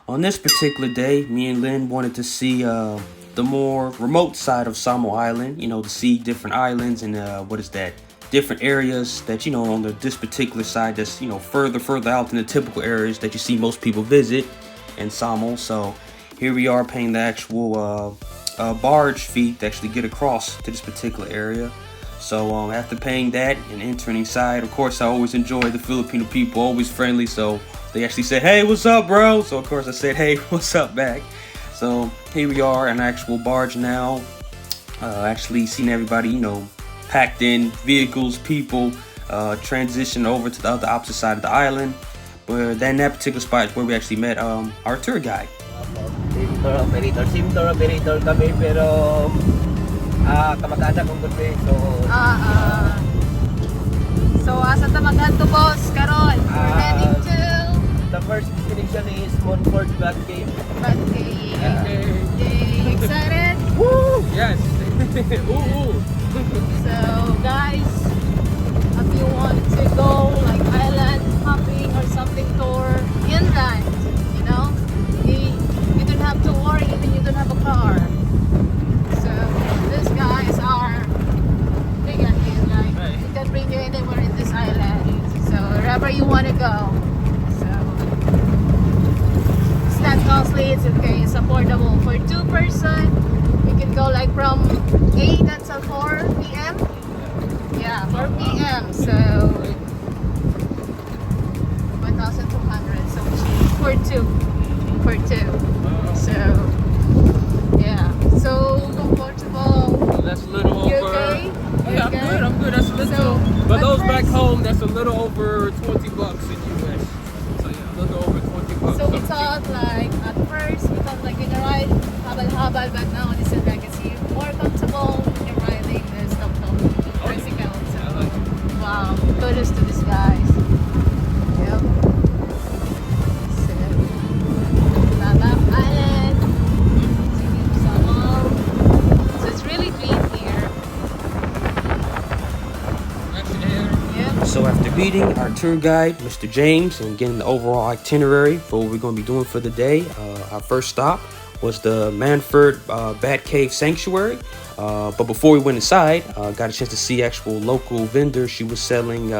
On this particular day, me and Lynn wanted to see the more remote side of Samal Island. To see different islands and different areas that on this particular side that's further out than the typical areas that you see most people visit in Samal. So here we are paying the actual barge fee to actually get across to this particular area. So after paying that and entering inside, of course, I always enjoy the Filipino people, always friendly. So they actually said, "Hey, what's up, bro?" So of course I said, "Hey, what's up," back. So here we are, an actual barge now. Actually seeing everybody, packed in vehicles, people, transition over to the other opposite side of the island. But then that particular spot is where we actually met our tour guide. Sim tour operator kami pero kamag-anak kong gudme So asa ta maghanto boss karon? We're heading to the first destination is Monfort Bat Cave. Bat Cave. Yay, excited? Woo! Yes! Ooh! So guys, if you want to go like island hopping or something tour inland, you don't have to worry even you don't have a car. So these guys are big at it, like you can bring you anywhere in this island. So wherever you want to go. So it's not costly, it's okay, it's affordable. For 2 person, you can go like from 8 until 4 p.m. Yeah, 4 p.m. So 1,200, so cheap for two. So yeah, so comfortable. That's a little over. You okay? Yeah, Okay? I'm good. That's a little. So, but at those back first- home, that's a little over $20 in US. So yeah, a little over $20. So we thought like at first we thought like in a ride habal, but now this is like it's more comfortable when you're riding this tricycle. So wow, kudos to these guys. Yep. So Babak Island, Samal. So it's really clean here. Yep. So after meeting our tour guide, Mr. James, and getting the overall itinerary for what we're going to be doing for the day, our first stop was the Monfort Bat Cave Sanctuary. But before we went inside, got a chance to see actual local vendors. She was selling,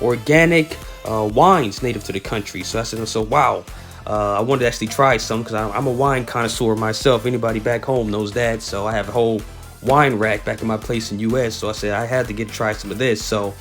organic wines native to the country. So I said, wow. I wanted to actually try some because I'm a wine connoisseur myself. Anybody back home knows that. So I have a whole wine rack back in my place in US. So I said I had to get to try some of this. So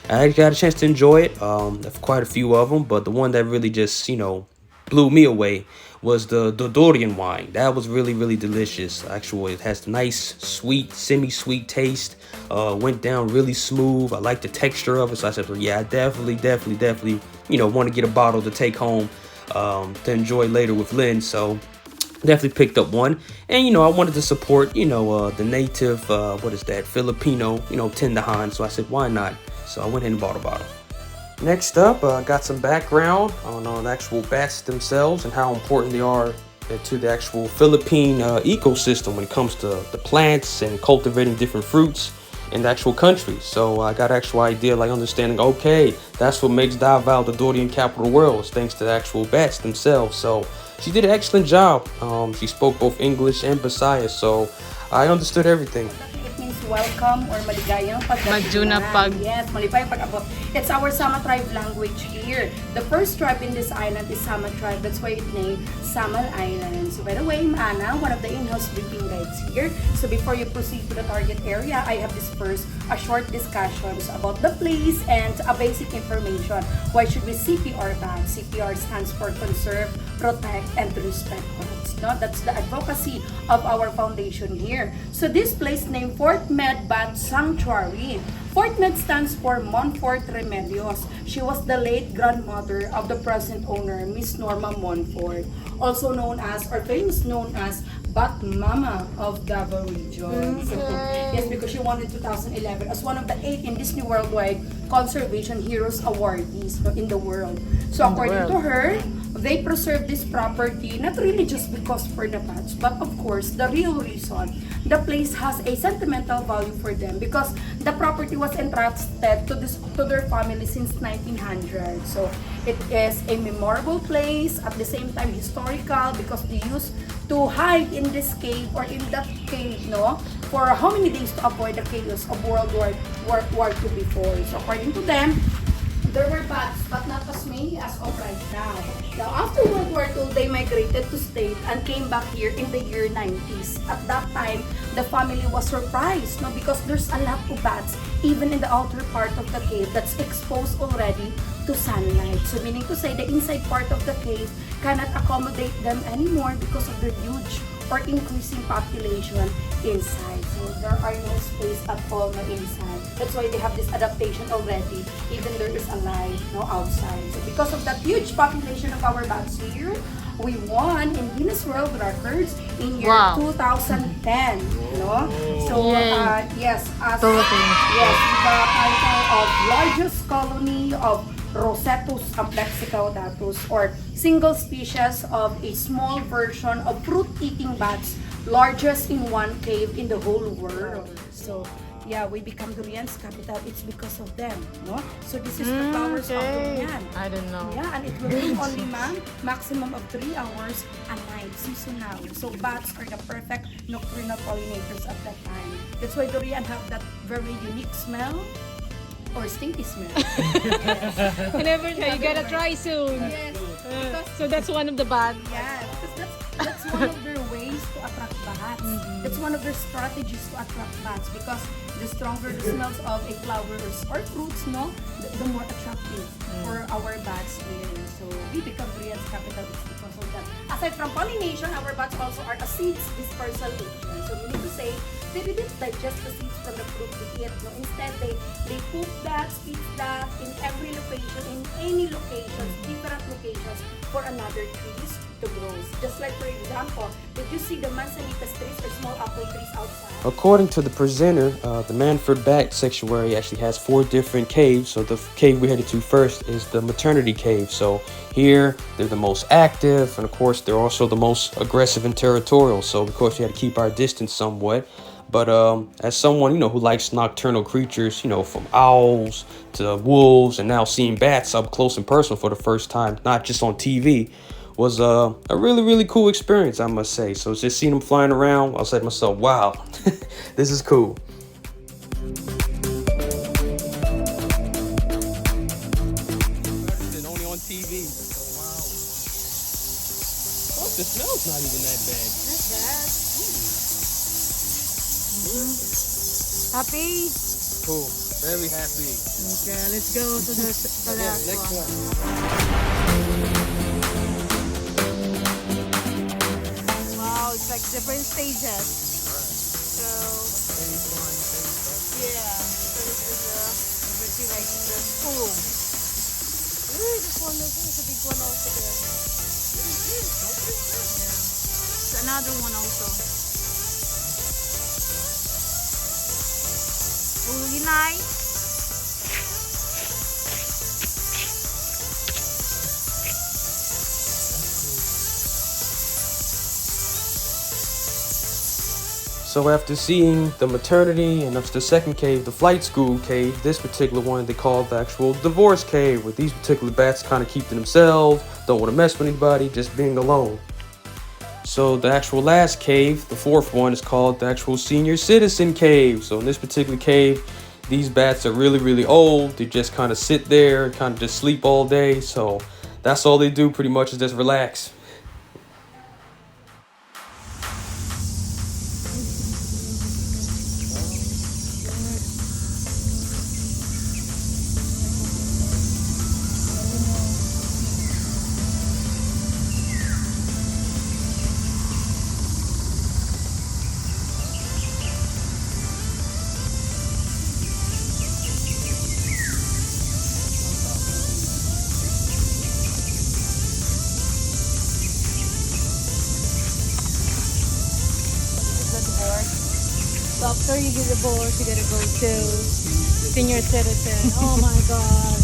I got a chance to enjoy it. Quite a few of them, but the one that really just blew me away was the Dorian wine. That was really, really delicious. Actually, it has a nice, sweet, semi-sweet taste. Went down really smooth. I like the texture of it. So I said, well, yeah, I definitely, want to get a bottle to take home to enjoy later with Lynn. So definitely picked up one. And, I wanted to support, the native, Filipino, tindahan. So I said, why not? So I went ahead and bought a bottle. Next up, got some background on the actual bats themselves and how important they are to the actual Philippine ecosystem when it comes to the plants and cultivating different fruits in the actual country. So I got actual idea, like understanding, okay, that's what makes Davao the Dorian capital of the world, is thanks to the actual bats themselves. So she did an excellent job. She spoke both English and Bisaya, so I understood everything. It means welcome or maligayang Madjuna pag. Yes, maligayang pag-abot. It's our Sama tribe language here. The first tribe in this island is Sama tribe. That's why it named Samal Island. So by the way, Mana, one of the in-house briefing guides here. So before you proceed to the target area, I have dispersed a short discussions about the place and a basic information. Why should we CPR ban? CPR stands for conserve, protect, and respect bats. No? That's the advocacy of our foundation here. So this place named Fort Med Bat Sanctuary. Fort Med stands for Monfort Remedios. She was the late grandmother of the present owner, Miss Norma Monfort, also known as, or famous known as, Bat Mama of Davao region. So, yes, because she won in 2011 as one of the 8 in Disney Worldwide Conservation Heroes awardees in the world. So according to her, they preserve this property, not really just because for the bats, but of course, the real reason. The place has a sentimental value for them because the property was entrusted to their family since 1900. So it is a memorable place, at the same time historical, because they used to hide in this cave or in that cave, no, for how many days to avoid the chaos of World War II before. So according to them, there were bats, but not as many as of right now. Now, after World War II, they migrated to state and came back here in the year 90s. At that time, the family was surprised, no, because there's a lot of bats, even in the outer part of the cave, that's exposed already to sunlight. So meaning to say, the inside part of the cave cannot accommodate them anymore because of their huge or increasing population inside. So there are no space at all na inside. That's why they have this adaptation already, even there is a light, no, outside. So because of that huge population of our bats here, we won in Guinness World Records in year 2010. No? So yes, as yes, the title of largest colony of Rosetus amplexicaudatus, or single species of a small version of fruit-eating bats, largest in one cave in the whole world. So yeah, we become durian's capital. It's because of them, no? So this is the flowers of durian. I don't know. Yeah, and it will bloom only maximum of 3 hours a night, seasonal. So bats are the perfect nocturnal pollinators at that time. That's why durian have that very unique smell. Or stinky smell. I never know. You gotta try soon. Yes. So that's one of the bad. Yeah, because that's one of their ways to attract bats. That's one of their strategies to attract bats, because the stronger the smells of a flowers or fruits, no, the more attractive for our bats here. So we become durian's capital because of that. Aside from pollination, our bats also are a seeds dispersal agent. So we need to say, they didn't digest the seeds from the fruit we eat. No? Instead, they poop that, spit that in every location, in any locations, different locations for another trees to grow. Just like, for example, did you see the manzanitas trees or small apple trees outside? According to the presenter, the Monfort Bat Sanctuary actually has 4 different caves. So the cave we headed to first is the maternity cave. So here they're the most active, and of course they're also the most aggressive and territorial. So of course we had to keep our distance somewhat. But as someone, who likes nocturnal creatures, from owls to wolves, and now seeing bats up close and personal for the first time, not just on TV, was a really, really cool experience, I must say. So just seeing them flying around, I was like to myself, wow, this is cool. Only on TV. Wow. Oh, the smell's not even that bad. Not bad. Happy? Cool. Very happy. Okay, let's go to the Next one. Wow, it's like different stages. So, yeah, so this is like the schoolroom. Ooh, this one, there's a big one also there. Yeah. There's another one also. Really nice. So after seeing the maternity and the second cave, the flight school cave, this particular one they call the actual divorce cave, where these particular bats kind of keep to themselves, don't want to mess with anybody, just being alone. So the actual last cave, the 4th one, is called the actual senior citizen cave. So in this particular cave, these bats are really, really old. They just kind of sit there and kind of just sleep all day. So that's all they do pretty much, is just relax. So after you get divorced, you gotta go to senior citizen. Oh my god.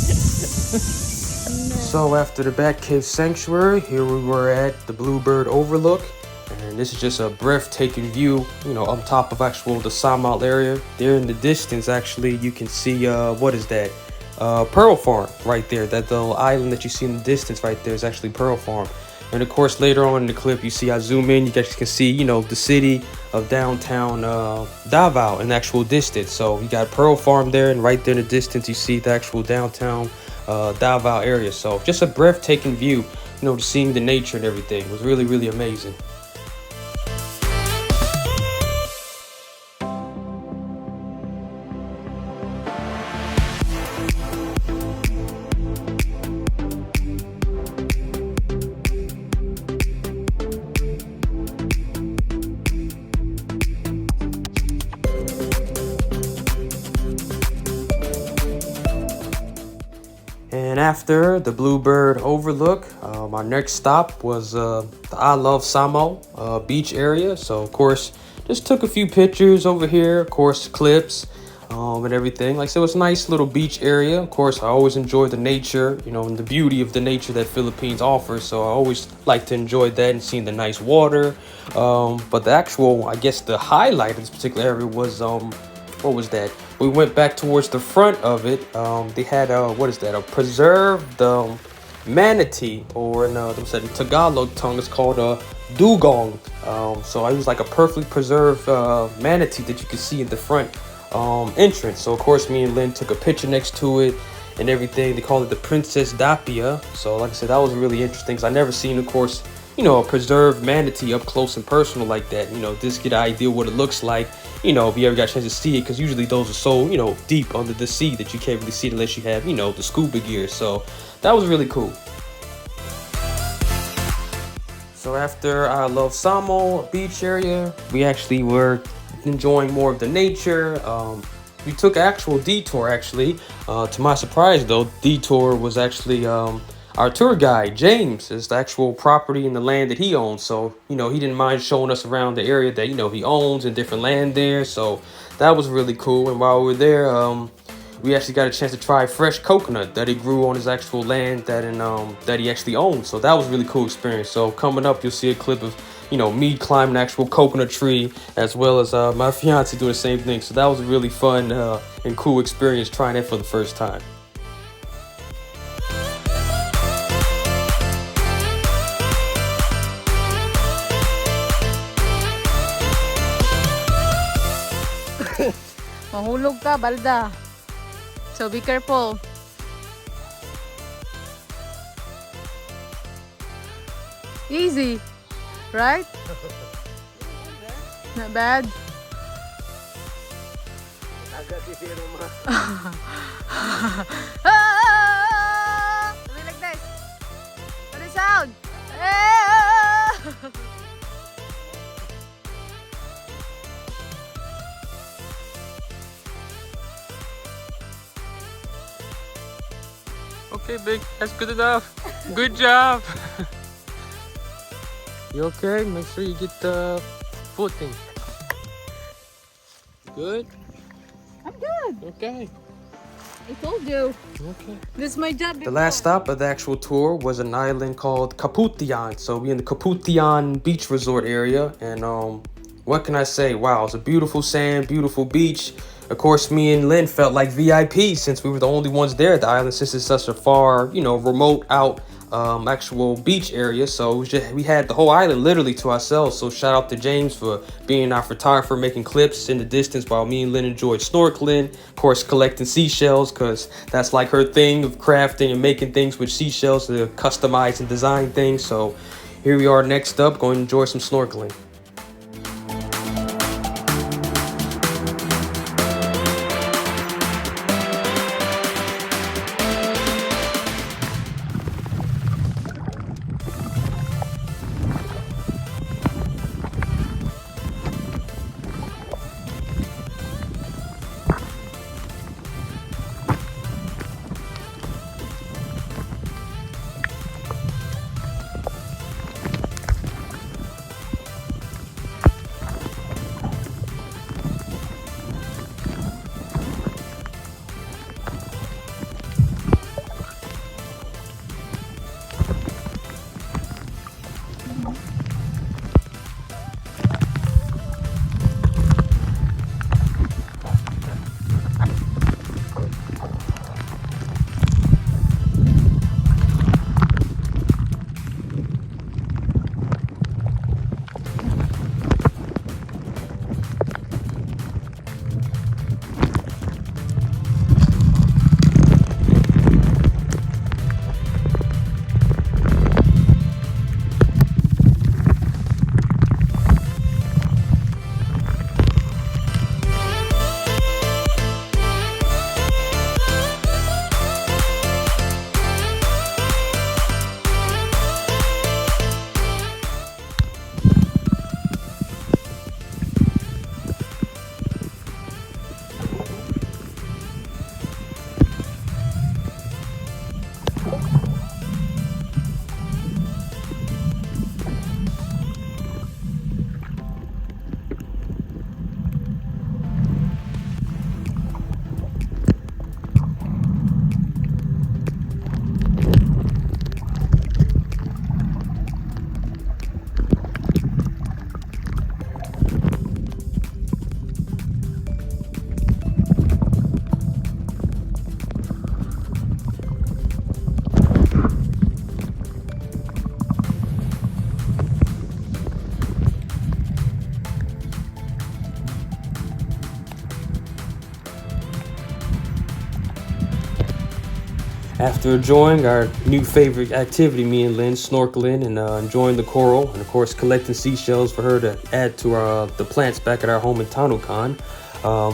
So after the Batcave Sanctuary, here we were at the Bluebird Overlook. And this is just a breathtaking view, you know, on top of actual the Samal area. There in the distance, actually, you can see, what is that? Pearl Farm right there. That little island that you see in the distance right there is actually Pearl Farm. And of course, later on in the clip, you see I zoom in, you guys can see, you know, the city of downtown Davao in the actual distance. So you got Pearl Farm there, and right there in the distance, you see the actual downtown Davao area. So just a breathtaking view, you know, just seeing the nature and everything. It was really, really amazing. And after the Bluebird Overlook, our next stop was the I Love Samal beach area. So of course, just took a few pictures over here, of course, clips and everything. Like I said, it was a nice little beach area. Of course, I always enjoy the nature, you know, and the beauty of the nature that Philippines offers. So I always like to enjoy that and seeing the nice water. But the actual, I guess the highlight of this particular area was, what was that? We went back towards the front of it. They had what is that? A preserved manatee, or in Tagalog tongue, it's called a dugong. So it was like a perfectly preserved manatee that you could see in the front entrance. So of course, me and Lynn took a picture next to it and everything. They call it the Princess Dapia. So like I said, that was really interesting because I never seen, of course, you know, a preserved manatee up close and personal like that. You know, just get an idea what it looks like. You know, if you ever got a chance to see it, because usually those are so, you know, deep under the sea that you can't really see it unless you have, you know, the scuba gear. So that was really cool. So after I Love Samal beach area, we actually were enjoying more of the nature. We took an actual detour, actually. To my surprise, though, detour was actually our tour guide, James, is the actual property and the land that he owns. So, you know, he didn't mind showing us around the area that, you know, he owns and different land there. So that was really cool. And while we were there, we actually got a chance to try fresh coconut that he grew on his actual land that he actually owns. So that was a really cool experience. So coming up, you'll see a clip of, you know, me climbing an actual coconut tree, as well as my fiance doing the same thing. So that was a really fun and cool experience trying that for the first time. Mahulog ka, balda. So be careful. Easy, right? Not bad. Do it like this. What the sound? Okay, Big, that's good enough. Good job. You okay? Make sure you get the footing. Good? I'm good. Okay. I told you. Okay. This is my job. The last stop of the actual tour was an island called Kaputian. So we in the Kaputian beach resort area, and what can I say? Wow, it's a beautiful sand, beautiful beach. Of course, me and Lynn felt like VIP since we were the only ones there at the island, since it's such a far, you know, remote out actual beach area. So it was just, we had the whole island literally to ourselves. So shout out to James for being our photographer, making clips in the distance while me and Lynn enjoyed snorkeling, of course collecting seashells, because that's like her thing of crafting and making things with seashells to customize and design things. So here we are next up, going to enjoy some snorkeling. After enjoying our new favorite activity, me and Lynn, snorkeling and enjoying the coral, and of course collecting seashells for her to add to our the plants back at our home in Tanukan.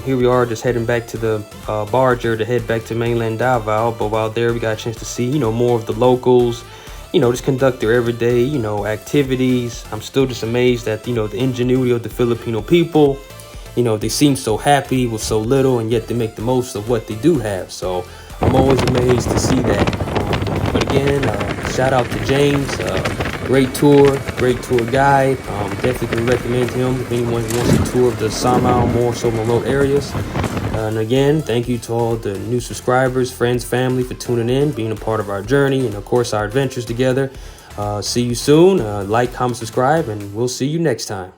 Here we are just heading back to the barger to head back to mainland Davao. But while there, we got a chance to see, more of the locals, just conduct their everyday, activities. I'm still just amazed at, the ingenuity of the Filipino people. They seem so happy with so little, and yet they make the most of what they do have. So I'm always amazed to see that. But again, shout out to James. Great tour guide. Definitely can recommend him if anyone wants a tour of the Samal, more so remote areas. And again, thank you to all the new subscribers, friends, family for tuning in, being a part of our journey, and of course our adventures together. See you soon. Like, comment, subscribe, and we'll see you next time.